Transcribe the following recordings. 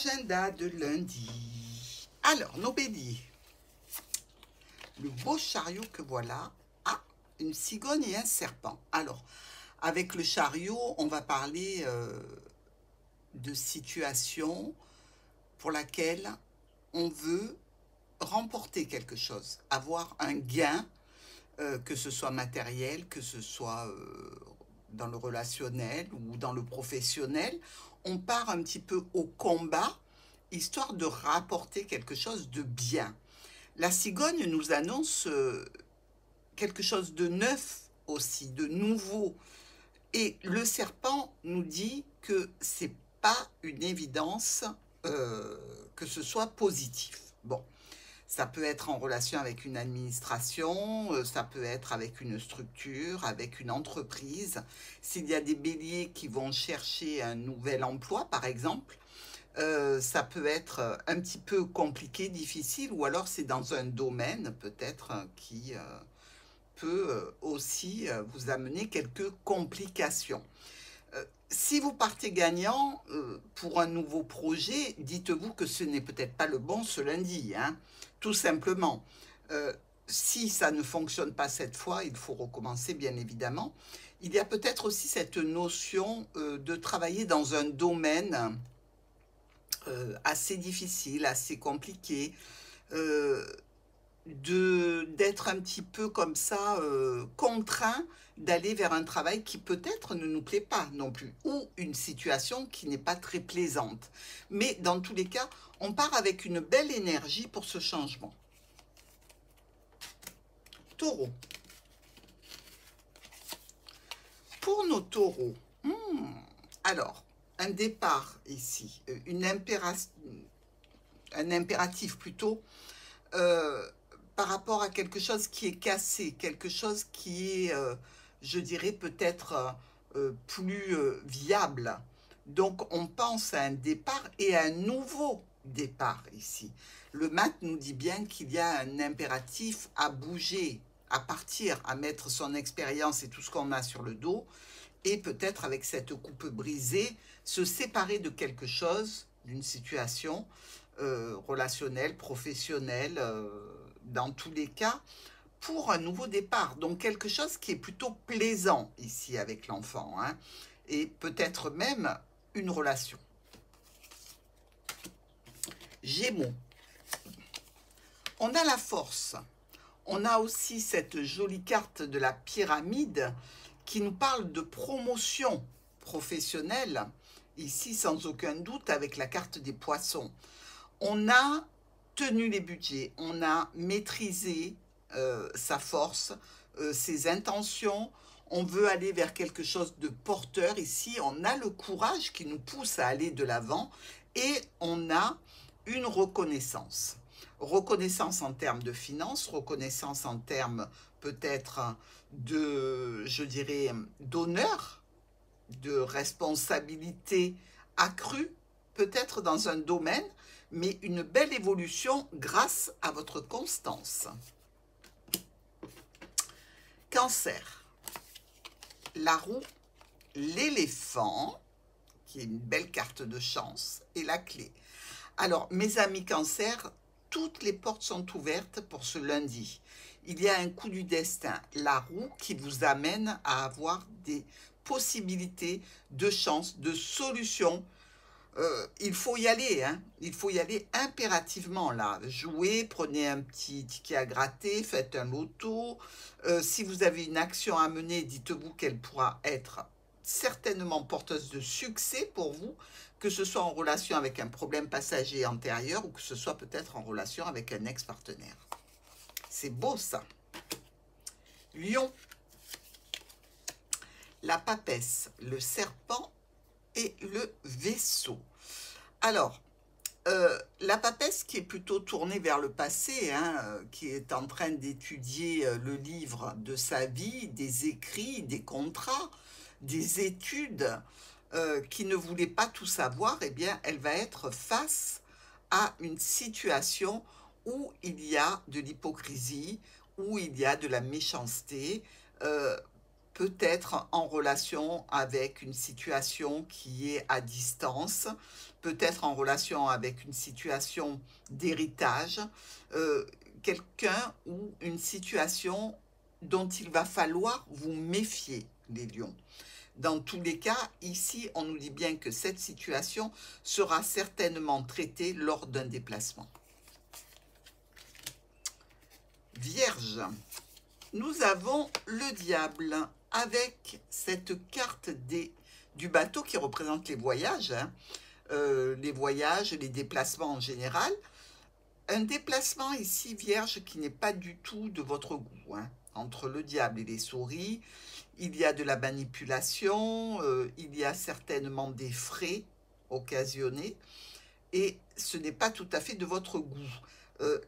L'agenda de lundi. Alors, nos béliers. Le beau chariot que voilà a une cigogne et un serpent. Alors, avec le chariot, on va parler de situation pour laquelle on veut remporter quelque chose, avoir un gain, que ce soit matériel, que ce soit dans le relationnel ou dans le professionnel. On part un petit peu au combat, histoire de rapporter quelque chose de bien. La cigogne nous annonce quelque chose de neuf aussi, de nouveau. Et le serpent nous dit que c'est pas une évidence que ce soit positif. Bon, ça peut être en relation avec une administration, ça peut être avec une structure, avec une entreprise. S'il y a des béliers qui vont chercher un nouvel emploi, par exemple, ça peut être un petit peu compliqué, difficile, ou alors c'est dans un domaine peut-être qui peut aussi vous amener quelques complications. Si vous partez gagnant pour un nouveau projet, dites-vous que ce n'est peut-être pas le bon ce lundi, hein, tout simplement. Si ça ne fonctionne pas cette fois, il faut recommencer bien évidemment. Il y a peut-être aussi cette notion de travailler dans un domaine assez difficile, assez compliqué, d'être un petit peu comme ça, contraint d'aller vers un travail qui peut-être ne nous plaît pas non plus, ou une situation qui n'est pas très plaisante. Mais dans tous les cas, on part avec une belle énergie pour ce changement. Taureau. Pour nos taureaux, alors, un départ ici, un impératif plutôt, par rapport à quelque chose qui est cassé, quelque chose qui est, je dirais, peut-être plus viable. Donc, on pense à un départ et à un nouveau départ ici. Le mat nous dit bien qu'il y a un impératif à bouger, à partir, à mettre son expérience et tout ce qu'on a sur le dos, et peut-être avec cette coupe brisée, se séparer de quelque chose, d'une situation relationnelle, professionnelle, dans tous les cas, pour un nouveau départ. Donc quelque chose qui est plutôt plaisant ici avec l'enfant, hein, et peut-être même une relation. Gémeaux. On a la force. On a aussi cette jolie carte de la pyramide qui nous parle de promotion professionnelle, ici sans aucun doute avec la carte des poissons. On a tenu les budgets, on a maîtrisé sa force, ses intentions, on veut aller vers quelque chose de porteur. Ici, on a le courage qui nous pousse à aller de l'avant et on a une reconnaissance. Reconnaissance en termes de finances, reconnaissance en termes peut-être de, je dirais, d'honneur, de responsabilité accrue, peut-être dans un domaine, mais une belle évolution grâce à votre constance. Cancer. La roue, l'éléphant, qui est une belle carte de chance, et la clé. Alors, mes amis Cancer, toutes les portes sont ouvertes pour ce lundi. Il y a un coup du destin, la roue, qui vous amène à avoir des possibilités de chance, de solutions. Il faut y aller, hein. Il faut y aller impérativement là. Jouez, prenez un petit ticket à gratter, faites un loto. Si vous avez une action à mener, dites-vous qu'elle pourra être certainement porteuse de succès pour vous, que ce soit en relation avec un problème passager antérieur ou que ce soit peut-être en relation avec un ex-partenaire. C'est beau ça. Lion. La papesse, le serpent et le vaisseau. Alors, la papesse qui est plutôt tournée vers le passé, hein, qui est en train d'étudier le livre de sa vie, des écrits, des contrats, des études, qui ne voulait pas tout savoir, eh bien, elle va être face à une situation où il y a de l'hypocrisie, où il y a de la méchanceté, peut-être en relation avec une situation qui est à distance, peut-être en relation avec une situation d'héritage, quelqu'un ou une situation dont il va falloir vous méfier, les lions. Dans tous les cas, ici, on nous dit bien que cette situation sera certainement traitée lors d'un déplacement. Vierge, nous avons le diable avec cette carte du bateau qui représente les voyages, hein, les voyages, les déplacements en général. Un déplacement ici, Vierge, qui n'est pas du tout de votre goût, hein. Entre le diable et les souris, il y a de la manipulation, il y a certainement des frais occasionnés, et ce n'est pas tout à fait de votre goût.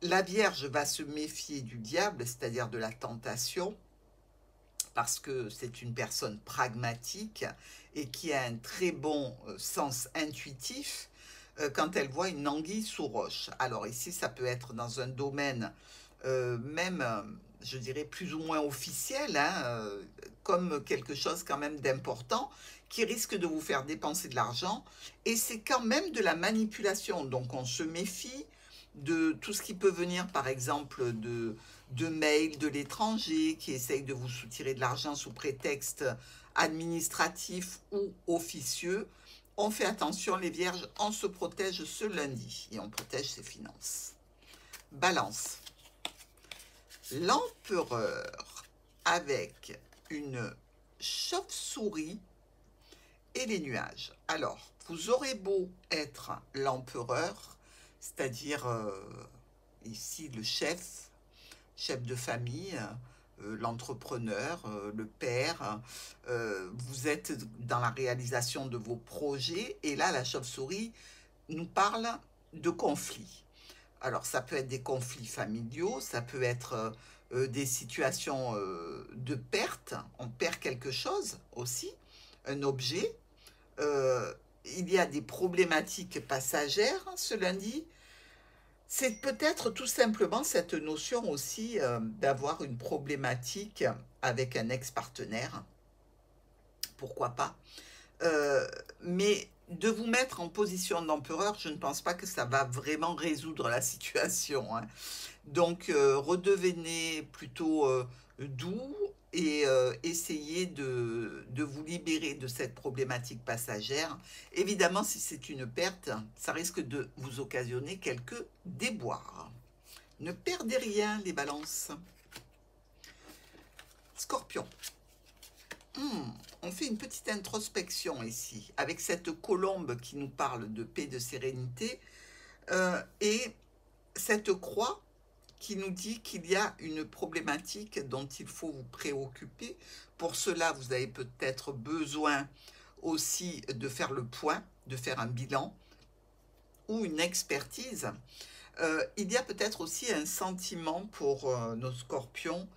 La Vierge va se méfier du diable, c'est-à-dire de la tentation, parce que c'est une personne pragmatique et qui a un très bon sens intuitif quand elle voit une anguille sous roche. Alors ici, ça peut être dans un domaine même, je dirais, plus ou moins officiel, hein, comme quelque chose quand même d'important, qui risque de vous faire dépenser de l'argent, et c'est quand même de la manipulation. Donc on se méfie de tout ce qui peut venir, par exemple, de mails de l'étranger qui essayent de vous soutirer de l'argent sous prétexte administratif ou officieux. On fait attention, les vierges, on se protège ce lundi et on protège ses finances. Balance. L'empereur avec une chauve-souris et les nuages. Alors, vous aurez beau être l'empereur, c'est-à-dire ici le chef de famille, l'entrepreneur, le père, vous êtes dans la réalisation de vos projets, et là la chauve-souris nous parle de conflits. Alors ça peut être des conflits familiaux, ça peut être des situations de perte, on perd quelque chose aussi, un objet. Il y a des problématiques passagères ce lundi. C'est peut-être tout simplement cette notion aussi d'avoir une problématique avec un ex-partenaire, pourquoi pas. Mais de vous mettre en position d'empereur, je ne pense pas que ça va vraiment résoudre la situation, hein. Donc redevenez plutôt doux et essayez de vous libérer de cette problématique passagère. Évidemment, si c'est une perte, ça risque de vous occasionner quelques déboires. Ne perdez rien, les balances. Scorpion. On fait une petite introspection ici, avec cette colombe qui nous parle de paix, de sérénité, et cette croix qui nous dit qu'il y a une problématique dont il faut vous préoccuper. Pour cela, vous avez peut-être besoin aussi de faire le point, de faire un bilan ou une expertise. Il y a peut-être aussi un sentiment pour nos scorpions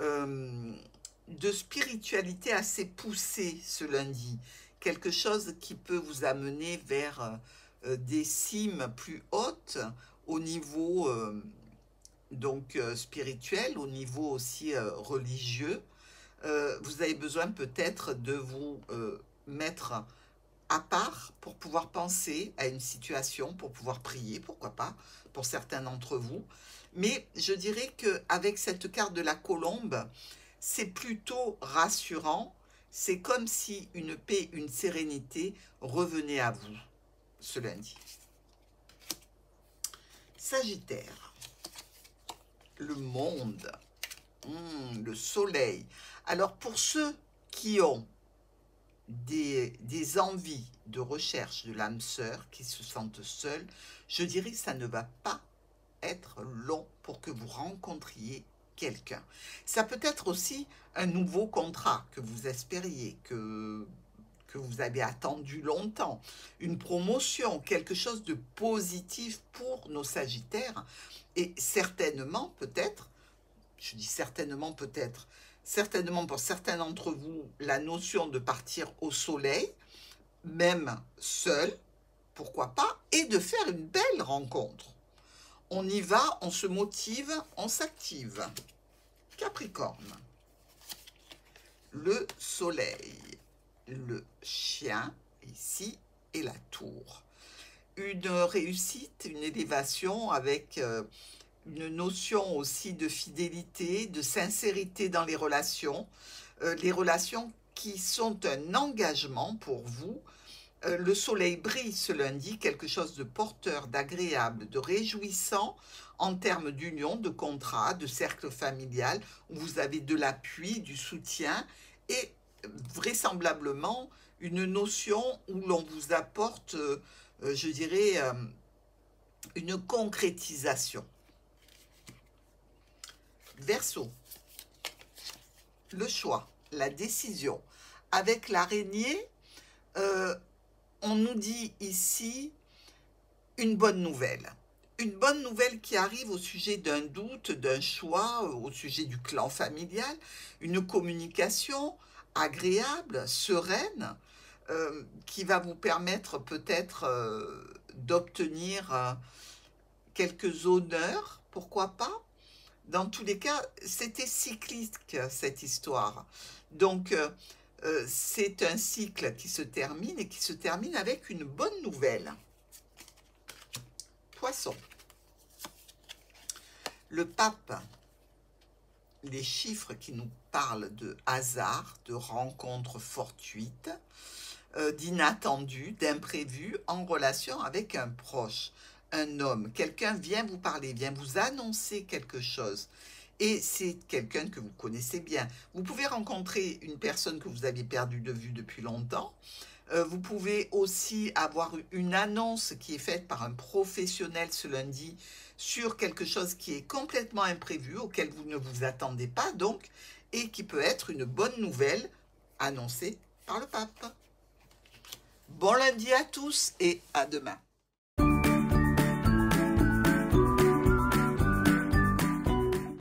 de spiritualité assez poussée ce lundi. Quelque chose qui peut vous amener vers des cimes plus hautes au niveau spirituel, au niveau aussi religieux. Vous avez besoin peut-être de vous mettre à part pour pouvoir penser à une situation, pour pouvoir prier, pourquoi pas, pour certains d'entre vous. Mais je dirais qu'avec cette carte de la colombe, c'est plutôt rassurant. C'est comme si une paix, une sérénité revenait à vous ce lundi. Sagittaire. Le monde, le soleil. Alors pour ceux qui ont des envies de recherche de l'âme sœur, qui se sentent seuls, je dirais que ça ne va pas être long pour que vous rencontriez quelqu'un. Ça peut être aussi un nouveau contrat que vous espériez, que vous avez attendu longtemps, une promotion, quelque chose de positif pour nos Sagittaires, et certainement peut-être, je dis certainement peut-être, certainement pour certains d'entre vous, la notion de partir au soleil, même seul, pourquoi pas, et de faire une belle rencontre. On y va, on se motive, on s'active. Capricorne. le soleil, le chien ici et la tour. Une réussite, une élévation avec une notion aussi de fidélité, de sincérité dans les relations qui sont un engagement pour vous. Le soleil brille ce lundi, quelque chose de porteur, d'agréable, de réjouissant en termes d'union, de contrat, de cercle familial, où vous avez de l'appui, du soutien et vraisemblablement une notion où l'on vous apporte, je dirais, une concrétisation. Verseau, le choix, la décision. Avec l'araignée, on nous dit ici une bonne nouvelle. Une bonne nouvelle qui arrive au sujet d'un doute, d'un choix, au sujet du clan familial, une communication agréable, sereine, qui va vous permettre peut-être d'obtenir quelques honneurs, pourquoi pas. Dans tous les cas, c'était cyclique cette histoire. Donc, c'est un cycle qui se termine et qui se termine avec une bonne nouvelle. Poisson. Le pape, les chiffres qui nous parlent de hasard, de rencontres fortuites, d'inattendu, d'imprévu en relation avec un proche, un homme. Quelqu'un vient vous parler, vient vous annoncer quelque chose. Et c'est quelqu'un que vous connaissez bien. Vous pouvez rencontrer une personne que vous aviez perdue de vue depuis longtemps. Vous pouvez aussi avoir une annonce qui est faite par un professionnel ce lundi sur quelque chose qui est complètement imprévu, auquel vous ne vous attendez pas donc, et qui peut être une bonne nouvelle annoncée par le pape. Bon lundi à tous et à demain.